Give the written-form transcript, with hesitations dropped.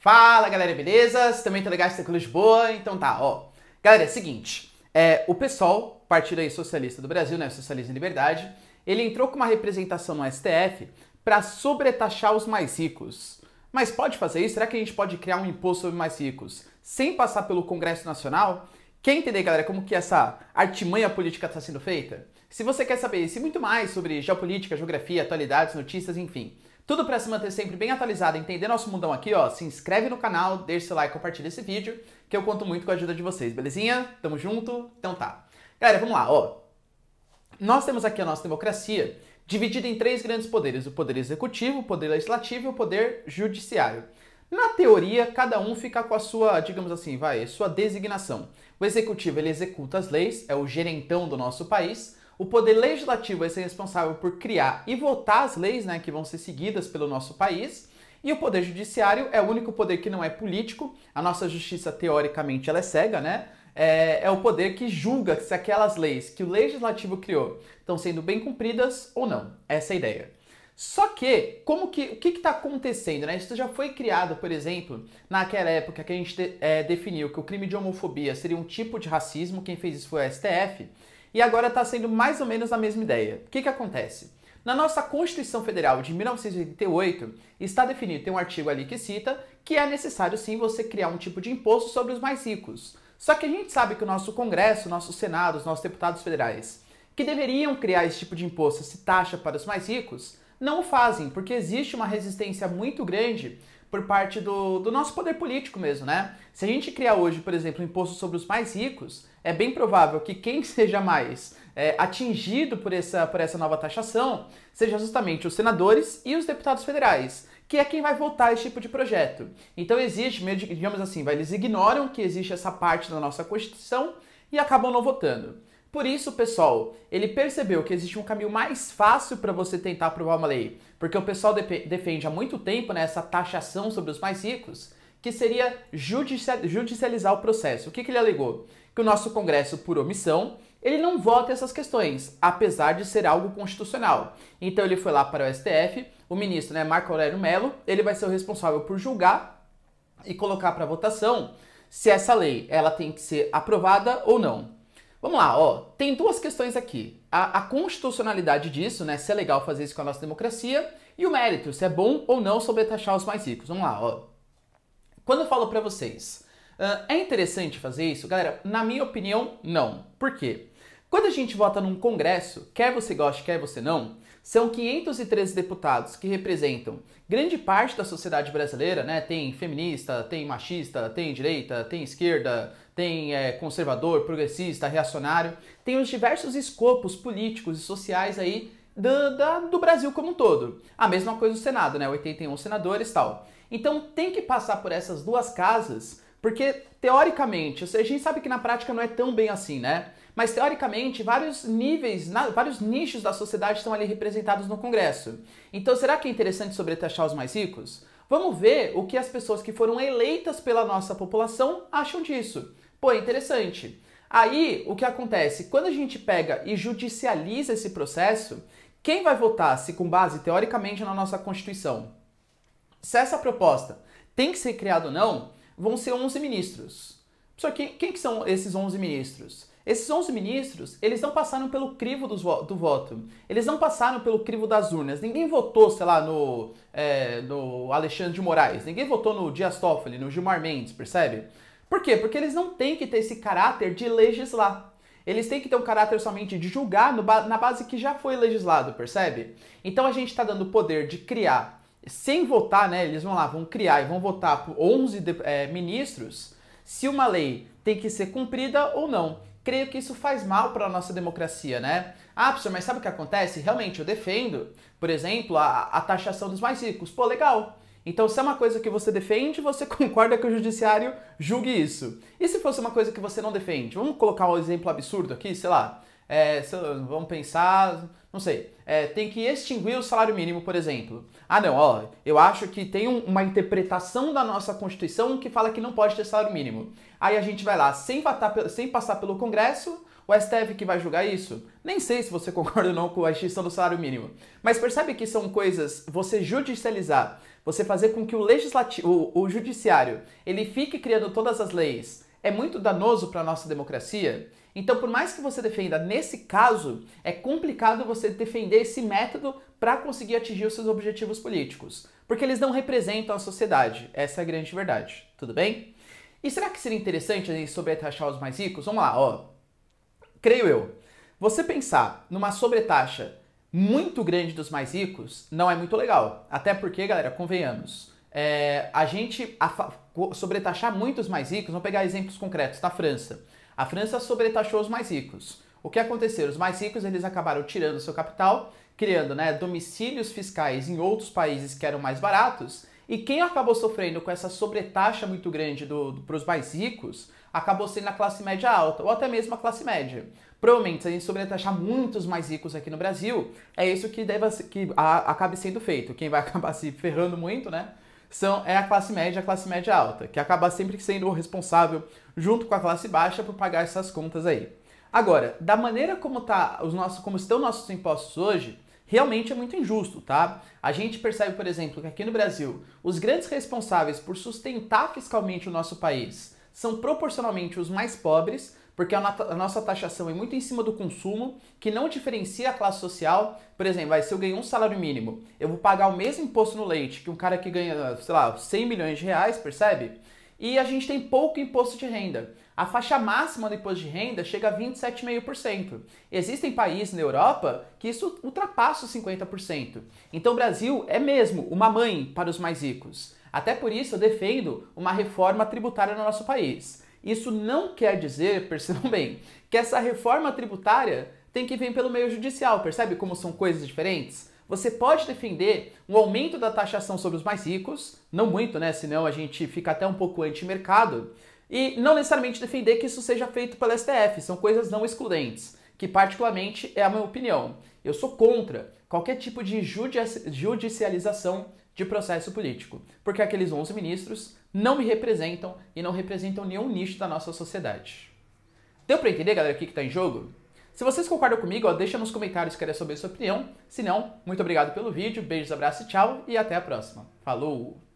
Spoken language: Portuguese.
Fala galera, beleza? Vocês também estão legais, tranquilos de boa? Então tá, ó. Galera, é o seguinte, o PSOL, Partido aí Socialista do Brasil, né, Socialismo e Liberdade, ele entrou com uma representação no STF para sobretaxar os mais ricos. Mas pode fazer isso? Será que a gente pode criar um imposto sobre mais ricos sem passar pelo Congresso Nacional? Quer entender, galera, como que essa artimanha política está sendo feita? Se você quer saber isso e muito mais sobre geopolítica, geografia, atualidades, notícias, enfim, tudo para se manter sempre bem atualizado e entender nosso mundão aqui, ó, se inscreve no canal, deixa seu like, compartilha esse vídeo, que eu conto muito com a ajuda de vocês, belezinha? Tamo junto? Então tá. Galera, vamos lá, ó. Nós temos aqui a nossa democracia dividida em três grandes poderes, o poder executivo, o poder legislativo e o poder judiciário. Na teoria, cada um fica com a sua, digamos assim, sua designação. O executivo, ele executa as leis, é o gerentão do nosso país. O poder legislativo vai ser responsável por criar e votar as leis, né, que vão ser seguidas pelo nosso país. E o poder judiciário é o único poder que não é político. A nossa justiça, teoricamente, ela é cega, né? É o poder que julga se aquelas leis que o legislativo criou estão sendo bem cumpridas ou não. Essa é a ideia. Só que, o que está acontecendo, né? Isso já foi criado, por exemplo, naquela época que a gente definiu que o crime de homofobia seria um tipo de racismo, quem fez isso foi o STF, e agora está sendo mais ou menos a mesma ideia. O que acontece? Na nossa Constituição Federal de 1988, está definido, tem um artigo ali que cita, que é necessário sim você criar um tipo de imposto sobre os mais ricos. Só que a gente sabe que o nosso Congresso, o nosso Senado, os nossos deputados federais, que deveriam criar esse tipo de imposto, essa taxa para os mais ricos, não o fazem, porque existe uma resistência muito grande por parte do nosso poder político mesmo, né? Se a gente criar hoje, por exemplo, um imposto sobre os mais ricos, é bem provável que quem seja mais atingido por essa nova taxação seja justamente os senadores e os deputados federais, que é quem vai votar esse tipo de projeto. Então existe, digamos assim, eles ignoram que existe essa parte da nossa Constituição e acabam não votando. Por isso, pessoal, ele percebeu que existe um caminho mais fácil para você tentar aprovar uma lei, porque o pessoal defende há muito tempo, né, essa taxação sobre os mais ricos, que seria judicializar o processo. O que ele alegou? Que o nosso Congresso, por omissão, ele não vota essas questões, apesar de ser algo constitucional. Então ele foi lá para o STF, o ministro, né, Marco Aurélio Mello, ele vai ser o responsável por julgar e colocar para votação se essa lei ela tem que ser aprovada ou não. Vamos lá, ó, tem duas questões aqui. A constitucionalidade disso, né, se é legal fazer isso com a nossa democracia, e o mérito, se é bom ou não sobretaxar os mais ricos. Vamos lá, ó. Quando eu falo pra vocês, é interessante fazer isso? Galera, na minha opinião, não. Por quê? Quando a gente vota num congresso, quer você goste, quer você não, são 513 deputados que representam grande parte da sociedade brasileira, né? Tem feminista, tem machista, tem direita, tem esquerda, tem conservador, progressista, reacionário. Tem os diversos escopos políticos e sociais aí do Brasil como um todo. A mesma coisa do Senado, né? 81 senadores e tal. Então tem que passar por essas duas casas, porque teoricamente, a gente sabe que na prática não é tão bem assim, né? Mas teoricamente, vários nichos da sociedade estão ali representados no Congresso. Então será que é interessante sobretaxar os mais ricos? Vamos ver o que as pessoas que foram eleitas pela nossa população acham disso. Pô, é interessante. Aí, o que acontece? Quando a gente pega e judicializa esse processo, quem vai votar se com base, teoricamente, na nossa Constituição? Se essa proposta tem que ser criada ou não, vão ser 11 ministros. Só que quem que são esses 11 ministros? Esses 11 ministros, eles não passaram pelo crivo do voto. Eles não passaram pelo crivo das urnas. Ninguém votou, sei lá, no Alexandre de Moraes. Ninguém votou no Dias Toffoli, no Gilmar Mendes, percebe? Por quê? Porque eles não têm que ter esse caráter de legislar. Eles têm que ter um caráter somente de julgar na base que já foi legislado, percebe? Então a gente está dando o poder de criar, sem votar, né? Eles vão criar e vão votar por 11 ministros se uma lei tem que ser cumprida ou não. Creio que isso faz mal para a nossa democracia, né? Ah, professor, mas sabe o que acontece? Realmente, eu defendo, por exemplo, a taxação dos mais ricos. Pô, legal. Então, se é uma coisa que você defende, você concorda que o judiciário julgue isso. E se fosse uma coisa que você não defende? Vamos colocar um exemplo absurdo aqui, sei lá. Vamos pensar, não sei, tem que extinguir o salário mínimo, por exemplo. Ah, não, ó, eu acho que tem uma interpretação da nossa Constituição que fala que não pode ter salário mínimo. Aí a gente vai lá, sem passar pelo Congresso, o STF que vai julgar isso? Nem sei se você concorda ou não com a extinção do salário mínimo. Mas percebe que são coisas, você judicializar, você fazer com que o legislativo, o judiciário, ele fique criando todas as leis, é muito danoso para a nossa democracia. Então, por mais que você defenda nesse caso, é complicado você defender esse método para conseguir atingir os seus objetivos políticos, porque eles não representam a sociedade. Essa é a grande verdade. Tudo bem? E será que seria interessante a gente sobretaxar os mais ricos? Vamos lá, ó. Creio eu. Você pensar numa sobretaxa muito grande dos mais ricos não é muito legal. Até porque, galera, convenhamos, sobretaxar muito os mais ricos, vamos pegar exemplos concretos da França. A França sobretaxou os mais ricos. O que aconteceu? Os mais ricos eles acabaram tirando seu capital, criando, né, domicílios fiscais em outros países que eram mais baratos, e quem acabou sofrendo com essa sobretaxa muito grande para os mais ricos acabou sendo a classe média alta, ou até mesmo a classe média. Provavelmente, se a gente sobretaxar muitos mais ricos aqui no Brasil, é isso que acabe sendo feito. Quem vai acabar se ferrando muito, né, é a classe média alta, que acaba sempre sendo o responsável, junto com a classe baixa, por pagar essas contas aí. Agora, da maneira como estão nossos impostos hoje, realmente é muito injusto, tá? A gente percebe, por exemplo, que aqui no Brasil, os grandes responsáveis por sustentar fiscalmente o nosso país são proporcionalmente os mais pobres, porque a nossa taxação é muito em cima do consumo, que não diferencia a classe social. Por exemplo, se eu ganho um salário mínimo, eu vou pagar o mesmo imposto no leite que um cara que ganha, sei lá, 100 milhões de reais, percebe? E a gente tem pouco imposto de renda. A faixa máxima do imposto de renda chega a 27,5%. Existem países na Europa que isso ultrapassa os 50%. Então o Brasil é mesmo uma mãe para os mais ricos. Até por isso eu defendo uma reforma tributária no nosso país. Isso não quer dizer, percebam bem, que essa reforma tributária tem que vir pelo meio judicial. Percebe como são coisas diferentes? Você pode defender um aumento da taxação sobre os mais ricos, não muito, né? Senão a gente fica até um pouco anti-mercado, e não necessariamente defender que isso seja feito pelo STF. São coisas não excludentes, que particularmente é a minha opinião. Eu sou contra qualquer tipo de judicialização de processo político, porque aqueles 11 ministros não me representam e não representam nenhum nicho da nossa sociedade. Deu pra entender, galera, o que tá em jogo? Se vocês concordam comigo, ó, deixa nos comentários querer saber a sua opinião. Se não, muito obrigado pelo vídeo, beijos, abraços e tchau, e até a próxima. Falou!